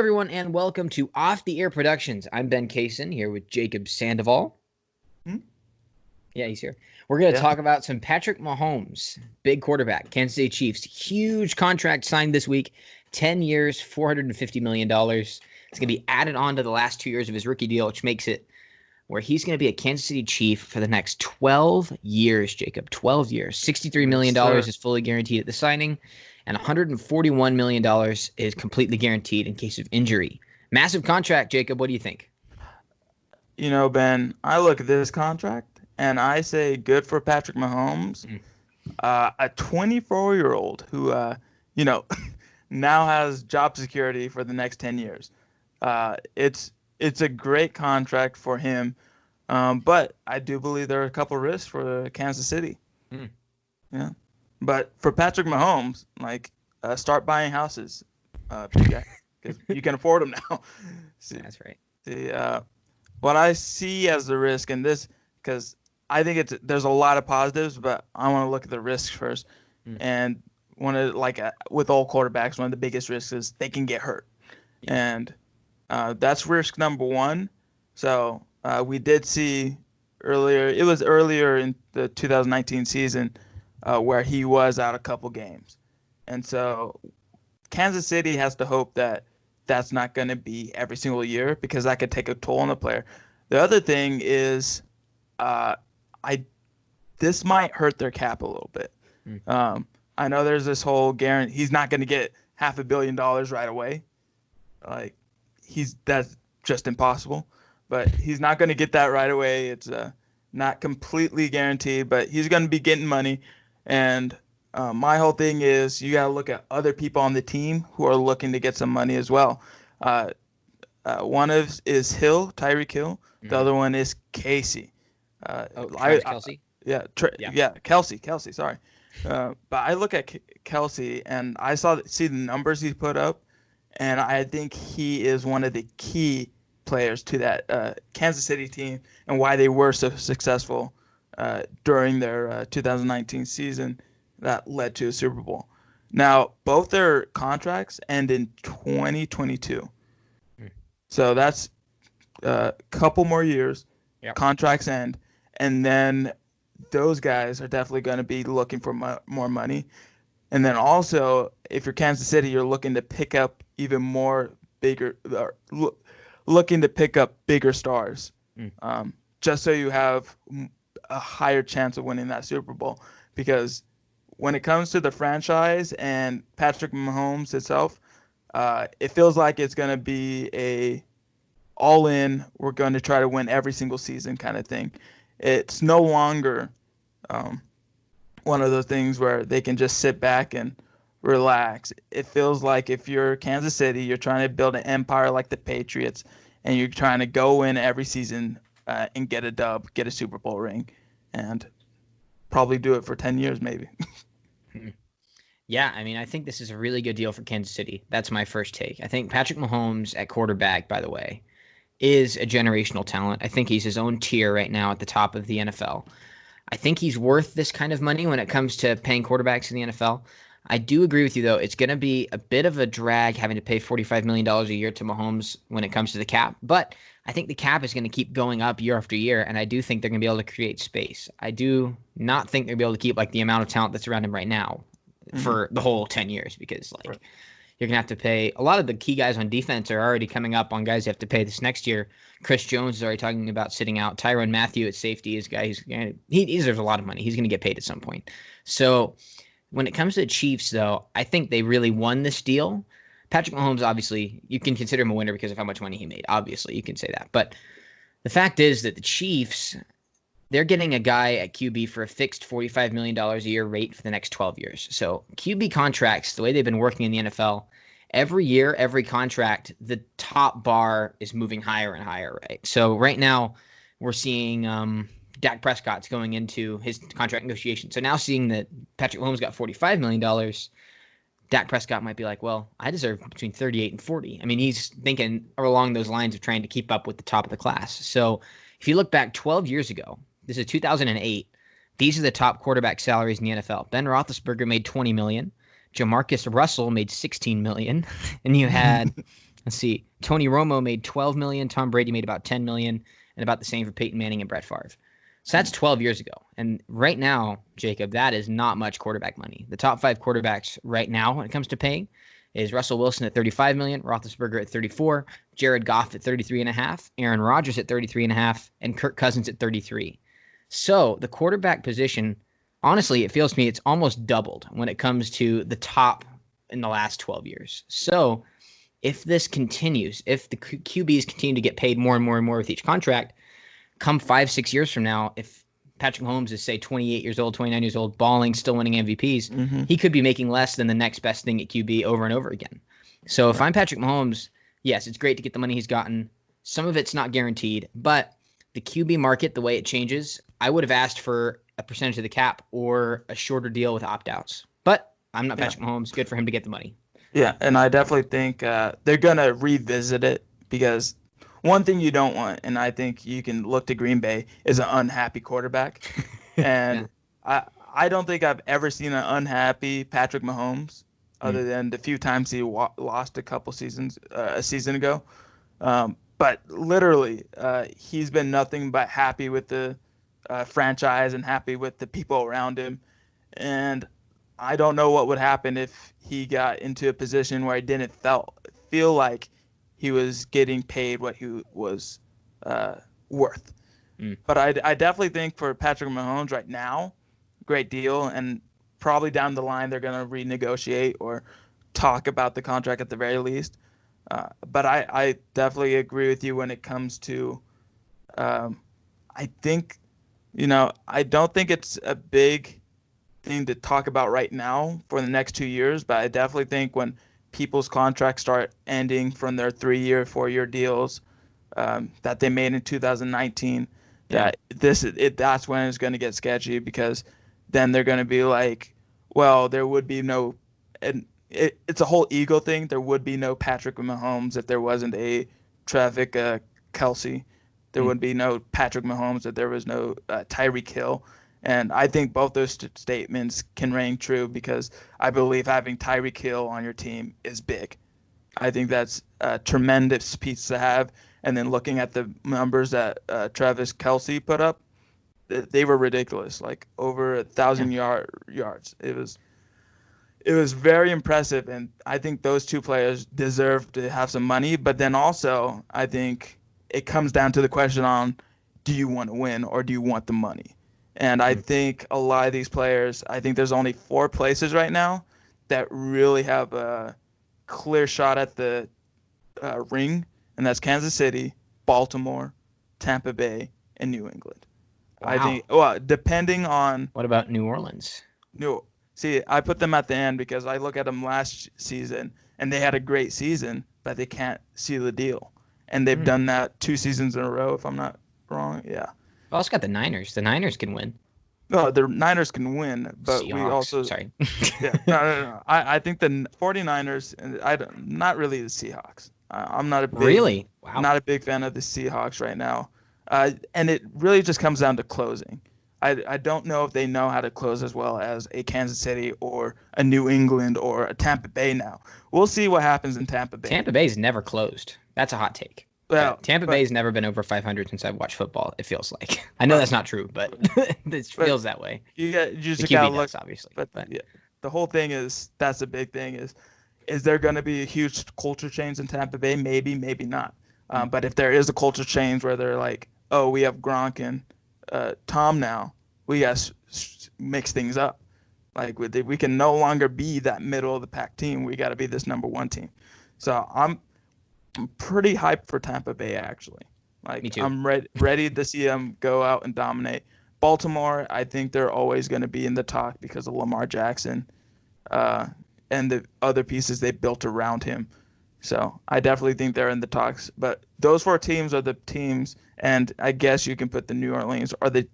everyone, and welcome to Off the Air Productions. I'm Ben Kaysen here with Jacob Sandoval. Yeah, he's here. We're going to talk about some Patrick Mahomes, big quarterback, Kansas City Chiefs. Huge contract signed this week, 10 years, $450 million. It's going to be added on to the last 2 years of his rookie deal, which makes it where he's going to be a Kansas City Chief for the next 12 years, Jacob. 12 years. $63 million is fully guaranteed at the signing, and $141 million is completely guaranteed in case of injury. Massive contract, Jacob. What do you think? You know, Ben, I look at this contract, and I say good for Patrick Mahomes, a 24-year-old who, now has job security for the next 10 years. It's a great contract for him, but I do believe there are a couple risks for Kansas City. Yeah, but for Patrick Mahomes, start buying houses, big guy, because you can afford them now. That's right. What I see as the risk in this, because I think there's a lot of positives, but I want to look at the risks first. And with all quarterbacks, one of the biggest risks is they can get hurt, and that's risk number one. So we did see earlier. It was earlier in the 2019 season where he was out a couple games, and so Kansas City has to hope that that's not going to be every single year, because that could take a toll on the player. The other thing is, this might hurt their cap a little bit. I know there's this whole guarantee. He's not going to get $500 million right away. That's just impossible. But he's not going to get that right away. It's not completely guaranteed, but he's going to be getting money. And my whole thing is, you got to look at other people on the team who are looking to get some money as well. One is Tyreek Hill. The other one is Casey. Kelsey? Kelsey, sorry. But I look at Kelsey, and I see the numbers he put up, and I think he is one of the key players to that Kansas City team, and why they were so successful during their 2019 season that led to a Super Bowl. Now, both their contracts end in 2022. So that's a couple more years. Contracts end, and then those guys are definitely going to be looking for more money. And then also, if you're Kansas City, you're looking to pick up even more looking to pick up bigger stars, just so you have a higher chance of winning that Super Bowl. Because when it comes to the franchise and Patrick Mahomes itself, it feels like it's going to be a all-in, we're going to try to win every single season kind of thing. It's no longer one of those things where they can just sit back and relax. It feels like if you're Kansas City, you're trying to build an empire like the Patriots, and you're trying to go in every season and get a dub, get a Super Bowl ring, and probably do it for 10 years maybe. Yeah, I mean, I think this is a really good deal for Kansas City. That's my first take. I think Patrick Mahomes at quarterback, by the way, is a generational talent. I think he's his own tier right now at the top of the NFL. I think he's worth this kind of money when it comes to paying quarterbacks in the NFL. I do agree with you, though. It's going to be a bit of a drag having to pay $45 million a year to Mahomes when it comes to the cap. But I think the cap is going to keep going up year after year, and I do think they're going to be able to create space. I do not think they're going to be able to keep the amount of talent that's around him right now for the whole 10 years, because you're going to have to pay. A lot of the key guys on defense are already coming up on guys you have to pay this next year. Chris Jones is already talking about sitting out. Tyrann Mathieu at safety is a guy he deserves a lot of money. He's going to get paid at some point. So when it comes to the Chiefs, though, I think they really won this deal. Patrick Mahomes, obviously, you can consider him a winner because of how much money he made. Obviously, you can say that. But the fact is that the Chiefs, they're getting a guy at QB for a fixed $45 million a year rate for the next 12 years. So QB contracts, the way they've been working in the NFL, every year, every contract, the top bar is moving higher and higher, right? So right now we're seeing Dak Prescott's going into his contract negotiation. So now seeing that Patrick Mahomes got $45 million, Dak Prescott might be like, well, I deserve between 38 and 40. I mean, he's thinking along those lines of trying to keep up with the top of the class. So if you look back 12 years ago, this is 2008, these are the top quarterback salaries in the NFL. Ben Roethlisberger made $20 million. Jamarcus Russell made $16 million. And you had Let's see. Tony Romo made $12 million. Tom Brady made about $10 million, and about the same for Peyton Manning and Brett Favre. So that's 12 years ago. And right now, Jacob, that is not much quarterback money. The top 5 quarterbacks right now when it comes to paying is Russell Wilson at $35 million, Roethlisberger at $34, Jared Goff at $33.5, Aaron Rodgers at $33.5, and Kirk Cousins at $33. So the quarterback position, honestly, it feels to me it's almost doubled when it comes to the top in the last 12 years. So if this continues, if the QBs continue to get paid more and more and more with each contract, come 5-6 years from now, if Patrick Mahomes is, say, 28 years old, 29 years old, balling, still winning MVPs, he could be making less than the next best thing at QB over and over again. So if I'm Patrick Mahomes, yes, it's great to get the money he's gotten. Some of it's not guaranteed, but the QB market, the way it changes, I would have asked for a percentage of the cap or a shorter deal with opt-outs. But I'm not Patrick Mahomes. Good for him to get the money. Yeah, and I definitely think they're going to revisit it because one thing you don't want, and I think you can look to Green Bay, is an unhappy quarterback. And I don't think I've ever seen an unhappy Patrick Mahomes other than the few times he lost a season ago. But literally, he's been nothing but happy with the franchise and happy with the people around him. And I don't know what would happen if he got into a position where he didn't feel like he was getting paid what he was worth. But I definitely think for Patrick Mahomes right now, great deal. And probably down the line, they're going to renegotiate or talk about the contract at the very least. But I definitely agree with you when it comes to I think, I don't think it's a big thing to talk about right now for the next 2 years, but I definitely think when people's contracts start ending from their 3-year, 4-year deals that they made in 2019, that's when it's going to get sketchy because then they're going to be like, well, there would be no, and it's a whole ego thing. There would be no Patrick Mahomes if there wasn't a Travis Kelce. There would be no Patrick Mahomes if there was no Tyreek Hill. And I think both those statements can ring true because I believe having Tyreek Hill on your team is big. I think that's a tremendous piece to have. And then looking at the numbers that Travis Kelce put up, they were ridiculous, like over 1,000 yards. It was very impressive, and I think those two players deserve to have some money. But then also, I think it comes down to the question on, do you want to win or do you want the money? And I think a lot of these players, I think there's only 4 places right now that really have a clear shot at the ring, and that's Kansas City, Baltimore, Tampa Bay, and New England. Wow. I think, well, depending on. What about New Orleans? See, I put them at the end because I look at them last season, and they had a great season, but they can't see the deal. And they've done that 2 seasons in a row, if I'm not wrong. Yeah. We also got the Niners. The Niners can win. No, the Niners can win, but Seahawks. we also. Sorry. No. I think the 49ers, and not really the Seahawks. I'm not a big, really? Wow. Not a big fan of the Seahawks right now. And it really just comes down to closing. I don't know if they know how to close as well as a Kansas City or a New England or a Tampa Bay now. We'll see what happens in Tampa Bay. Tampa Bay's never closed. That's a hot take. Well, Tampa Bay's never been over 500 since I've watched football, it feels like. I know that's not true, but it feels that way. You just got to look, obviously. But yeah, the whole thing is, that's a big thing, is there going to be a huge culture change in Tampa Bay? Maybe, maybe not. But if there is a culture change where they're like, oh, we have Gronk and Tom now, we got to mix things up. Like we can no longer be that middle of the pack team. We got to be this number 1 team. So I'm pretty hyped for Tampa Bay, actually. Like, me too. I'm ready to see them go out and dominate. Baltimore, I think they're always going to be in the talk because of Lamar Jackson and the other pieces they built around him. So I definitely think they're in the talks. But those 4 teams are the teams, and I guess you can put the New Orleans are the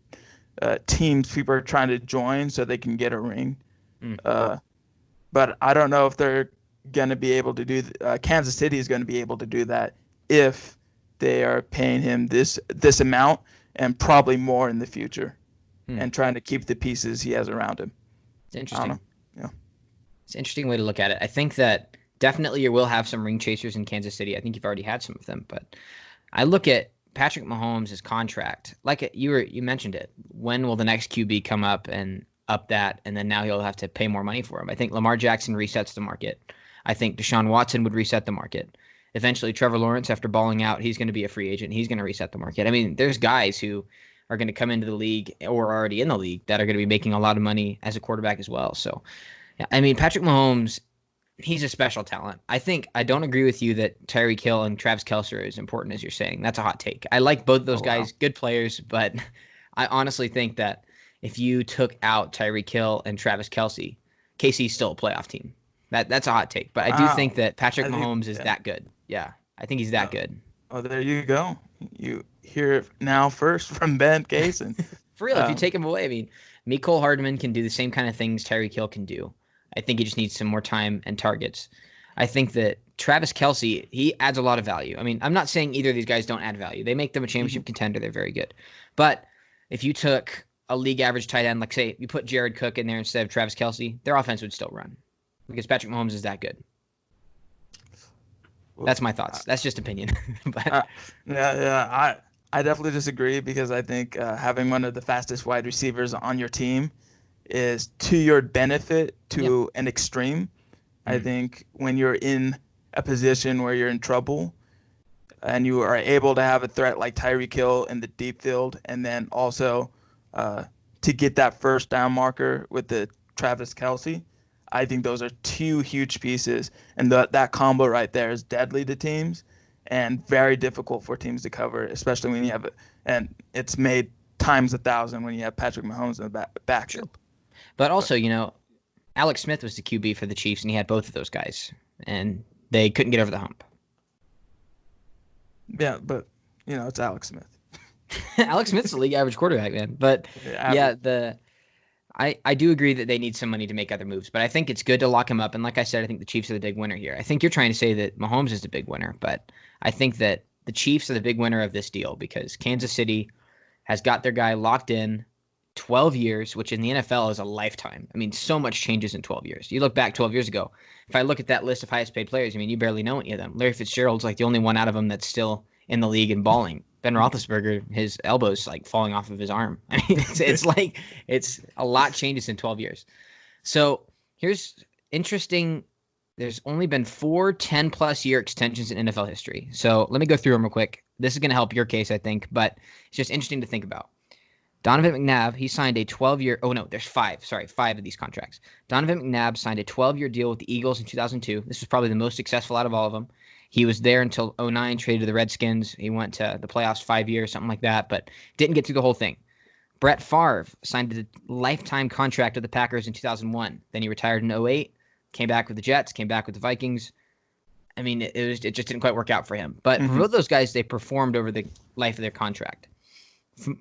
teams people are trying to join so they can get a ring. But I don't know if they're going to be able to do Kansas City is going to be able to do that if they are paying him this amount and probably more in the future and trying to keep the pieces he has around him. It's interesting. Yeah. It's an interesting way to look at it. I think that definitely you will have some ring chasers in Kansas City. I think you've already had some of them, but I look at Patrick Mahomes' contract. You mentioned it. When will the next QB come up and up that, and then now he'll have to pay more money for him? I think Lamar Jackson resets the market. I think Deshaun Watson would reset the market. Eventually, Trevor Lawrence, after balling out, he's going to be a free agent. He's going to reset the market. I mean, there's guys who are going to come into the league or are already in the league that are going to be making a lot of money as a quarterback as well. So, yeah, I mean, Patrick Mahomes, he's a special talent. I don't agree with you that Tyreek Hill and Travis Kelce are as important as you're saying. That's a hot take. I like both those guys, good players, but I honestly think that if you took out Tyreek Hill and Travis Kelce, KC's still a playoff team. That's a hot take, but I do think that Patrick Mahomes is that good. Yeah, I think he's that good. Oh, there you go. You hear it now first from Ben Kaysen. For real, if you take him away, I mean, Mecole Hardman can do the same kind of things Tyreek Hill can do. I think he just needs some more time and targets. I think that Travis Kelce, he adds a lot of value. I mean, I'm not saying either of these guys don't add value. They make them a championship contender. They're very good. But if you took a league average tight end, like say you put Jared Cook in there instead of Travis Kelce, their offense would still run because Patrick Mahomes is that good. That's my thoughts. That's just opinion. But I definitely disagree because I think having one of the fastest wide receivers on your team is to your benefit to an extreme. I think when you're in a position where you're in trouble and you are able to have a threat like Tyreek Hill in the deep field, and then also to get that first down marker with the Travis Kelce, I think those are two huge pieces, and that combo right there is deadly to teams and very difficult for teams to cover, especially when you have it. And it's made times 1,000 when you have Patrick Mahomes in the backfield. But also, Alex Smith was the QB for the Chiefs, and he had both of those guys, and they couldn't get over the hump. Yeah, but it's Alex Smith. Alex Smith's the league average quarterback, man. But I do agree that they need some money to make other moves, but I think it's good to lock him up. And like I said, I think the Chiefs are the big winner here. I think you're trying to say that Mahomes is the big winner, but I think that the Chiefs are the big winner of this deal because Kansas City has got their guy locked in 12 years, which in the NFL is a lifetime. I mean, so much changes in 12 years. You look back 12 years ago. If I look at that list of highest paid players, I mean, you barely know any of them. Larry Fitzgerald's like the only one out of them that's still in the league and balling. Ben Roethlisberger, his elbow's like falling off of his arm. I mean, it's a lot changes in 12 years. So here's interesting. There's only been 4 10-plus year extensions in NFL history. So let me go through them real quick. This is going to help your case, I think, but it's just interesting to think about. Donovan McNabb, he signed a 12-year – oh, no, there's 5 of these contracts. Donovan McNabb signed a 12-year deal with the Eagles in 2002. This was probably the most successful out of all of them. He was there until 2009, traded to the Redskins. He went to the playoffs 5 years, something like that, but didn't get through the whole thing. Brett Favre signed a lifetime contract with the Packers in 2001. Then he retired in 2008, came back with the Jets, came back with the Vikings. I mean, it just didn't quite work out for him. But for both those guys, they performed over the life of their contract,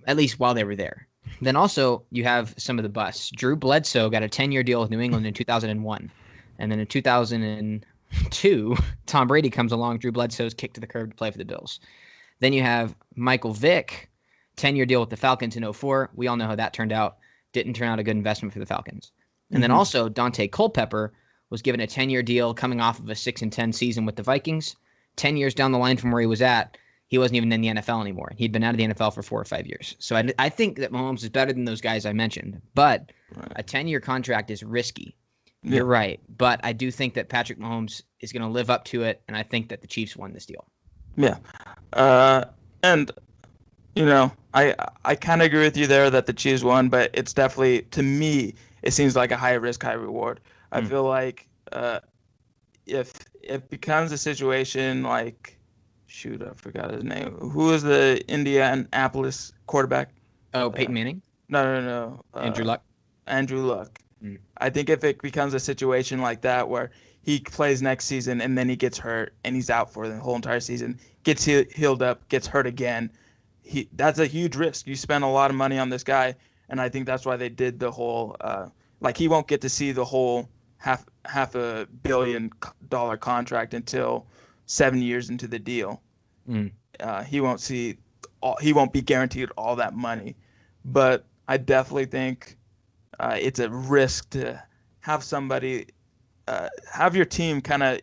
at least while they were there. Then also, you have some of the busts. Drew Bledsoe got a 10-year deal with New England in 2001. And then in 2002, Tom Brady comes along. Drew Bledsoe's kicked to the curb to play for the Bills. Then you have Michael Vick, 10-year deal with the Falcons in 2004. We all know how that turned out. Didn't turn out a good investment for the Falcons. And then also Dante Culpepper was given a 10-year deal coming off of a 6-10 season with the Vikings. 10 years down the line from where he was at, he wasn't even in the NFL anymore. He'd been out of the NFL for 4 or 5 years. So I think that Mahomes is better than those guys I mentioned. But a 10-year contract is risky. Yeah. You're right. But I do think that Patrick Mahomes is going to live up to it, and I think that the Chiefs won this deal. Yeah. And, I kind of agree with you there that the Chiefs won, but it's definitely, to me, it seems like a high risk, high reward. I feel like if it becomes a situation like, shoot, I forgot his name. Who is the Indianapolis quarterback? Oh, Peyton Manning? No. Andrew Luck? Andrew Luck. I think if it becomes a situation like that where he plays next season and then he gets hurt and he's out for the whole entire season, gets healed up, gets hurt again, that's a huge risk. You spend a lot of money on this guy, and I think that's why they did the whole he won't get to see the whole half $1 billion contract until 7 years into the deal. He won't be guaranteed all that money, but I definitely think it's a risk to have somebody have your team kind of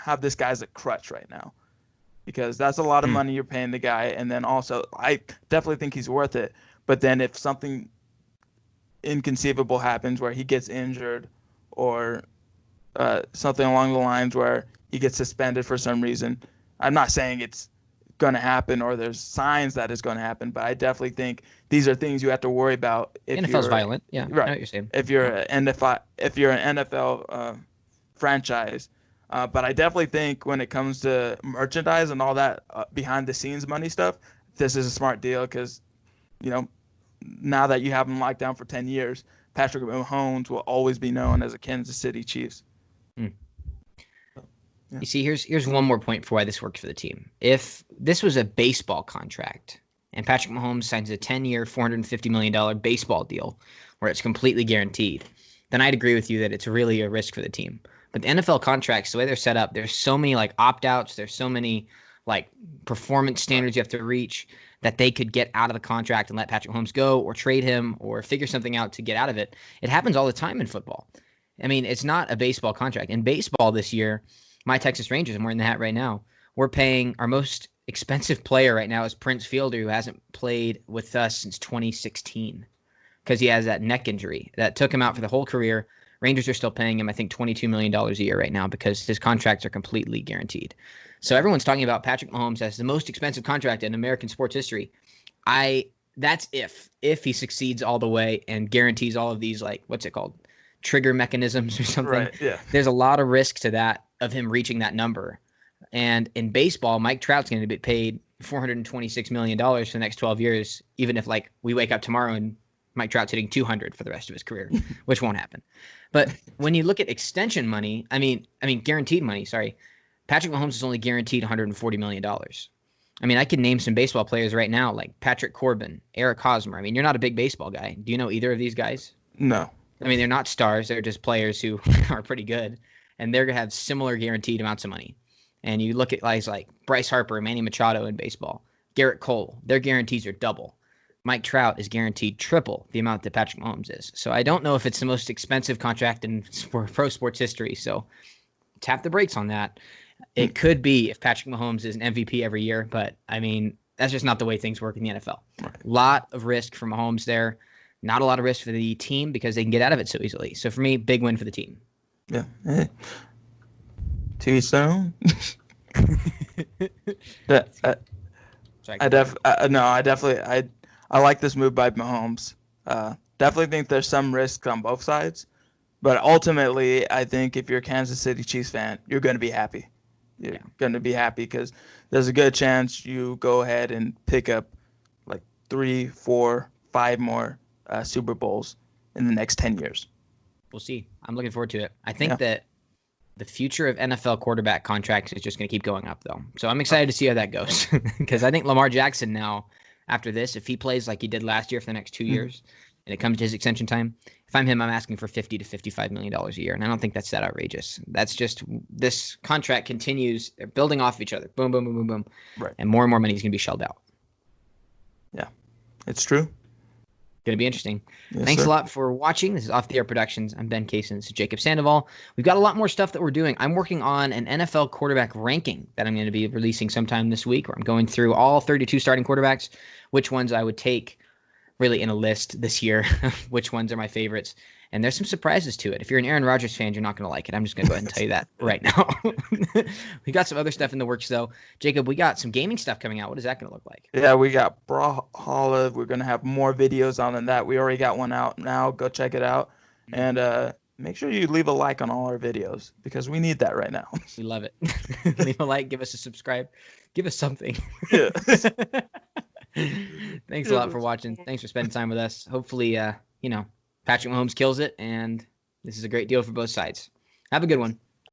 have this guy as a crutch right now, because that's a lot of money you're paying the guy. And then also, I definitely think he's worth it. But then if something inconceivable happens where he gets injured, or something along the lines where he gets suspended for some reason, I'm not saying it's going to happen or there's signs that it's going to happen, but I definitely think these are things you have to worry about. If NFL's violent. Yeah, right. I know what you're saying. If you're an NFL franchise. But I definitely think when it comes to merchandise and all that behind the scenes money stuff, this is a smart deal, because, now that you have him locked down for 10 years, Patrick Mahomes will always be known as a Kansas City Chiefs. Yeah. You see, here's one more point for why this works for the team. If this was a baseball contract and Patrick Mahomes signs a 10-year, $450 million baseball deal where it's completely guaranteed, then I'd agree with you that it's really a risk for the team. But the NFL contracts, the way they're set up, there's so many opt-outs, there's so many performance standards you have to reach that they could get out of the contract and let Patrick Mahomes go, or trade him, or figure something out to get out of it. It happens all the time in football. I mean, it's not a baseball contract. In baseball this year, my Texas Rangers, I'm wearing the hat right now, we're paying our most expensive player right now is Prince Fielder, who hasn't played with us since 2016 because he has that neck injury that took him out for the whole career. Rangers are still paying him, I think, $22 million a year right now because his contracts are completely guaranteed. So everyone's talking about Patrick Mahomes as the most expensive contract in American sports history. That's if he succeeds all the way and guarantees all of these, what's it called? Trigger mechanisms or something. Right, yeah. There's a lot of risk to that, of him reaching that number. And in baseball, Mike Trout's going to be paid $426 million for the next 12 years, even if we wake up tomorrow and Mike Trout's hitting 200 for the rest of his career, which won't happen. But when you look at extension money, I mean guaranteed money, sorry, Patrick Mahomes is only guaranteed $140 million. I mean, I could name some baseball players right now, like Patrick Corbin, Eric Hosmer. I mean, you're not a big baseball guy. Do you know either of these guys? No. I mean, they're not stars. They're just players who are pretty good, and they're going to have similar guaranteed amounts of money. And you look at guys like Bryce Harper, Manny Machado in baseball, Garrett Cole, their guarantees are double. Mike Trout is guaranteed triple the amount that Patrick Mahomes is. So I don't know if it's the most expensive contract in pro sports history. So tap the brakes on that. It could be if Patrick Mahomes is an MVP every year, but I mean, that's just not the way things work in the NFL. Right. Lot of risk for Mahomes there. Not a lot of risk for the team because they can get out of it so easily. So for me, big win for the team. Yeah. To each their own. I like this move by Mahomes. Definitely think there's some risk on both sides, but ultimately, I think if you're a Kansas City Chiefs fan, you're going to be happy. You're going to be happy because there's a good chance you go ahead and pick up 3, 4, 5 more Super Bowls in the next 10 years. We'll see. I'm looking forward to it. I think that the future of NFL quarterback contracts is just going to keep going up, though. So I'm excited to see how that goes because I think Lamar Jackson now, after this, if he plays like he did last year for the next 2 years and it comes to his extension time, if I'm him, I'm asking for $50 to $55 million a year. And I don't think that's that outrageous. That's just this contract continues. They're building off of each other. Boom, boom, boom, boom, boom. Right. And more money is going to be shelled out. Yeah, it's true. Going to be interesting. Yes, Thanks sir. a lot for watching. This is Off the Air Productions. I'm Ben Kaysen. This is Jacob Sandoval. We've got a lot more stuff that we're doing. I'm working on an NFL quarterback ranking that I'm going to be releasing sometime this week, where I'm going through all 32 starting quarterbacks, which ones I would take really in a list this year, which ones are my favorites. And there's some surprises to it. If you're an Aaron Rodgers fan, you're not going to like it. I'm just going to go ahead and tell you that right now. We got some other stuff in the works, though. Jacob, we got some gaming stuff coming out. What is that going to look like? Yeah, we got Brawlhalla. We're going to have more videos on than that. We already got one out now. Go check it out. And make sure you leave a like on all our videos because we need that right now. We love it. Leave a like. Give us a subscribe. Give us something. Yeah. Thanks a lot for watching. Thanks for spending time with us. Hopefully, Patrick Mahomes kills it, and this is a great deal for both sides. Have a good one.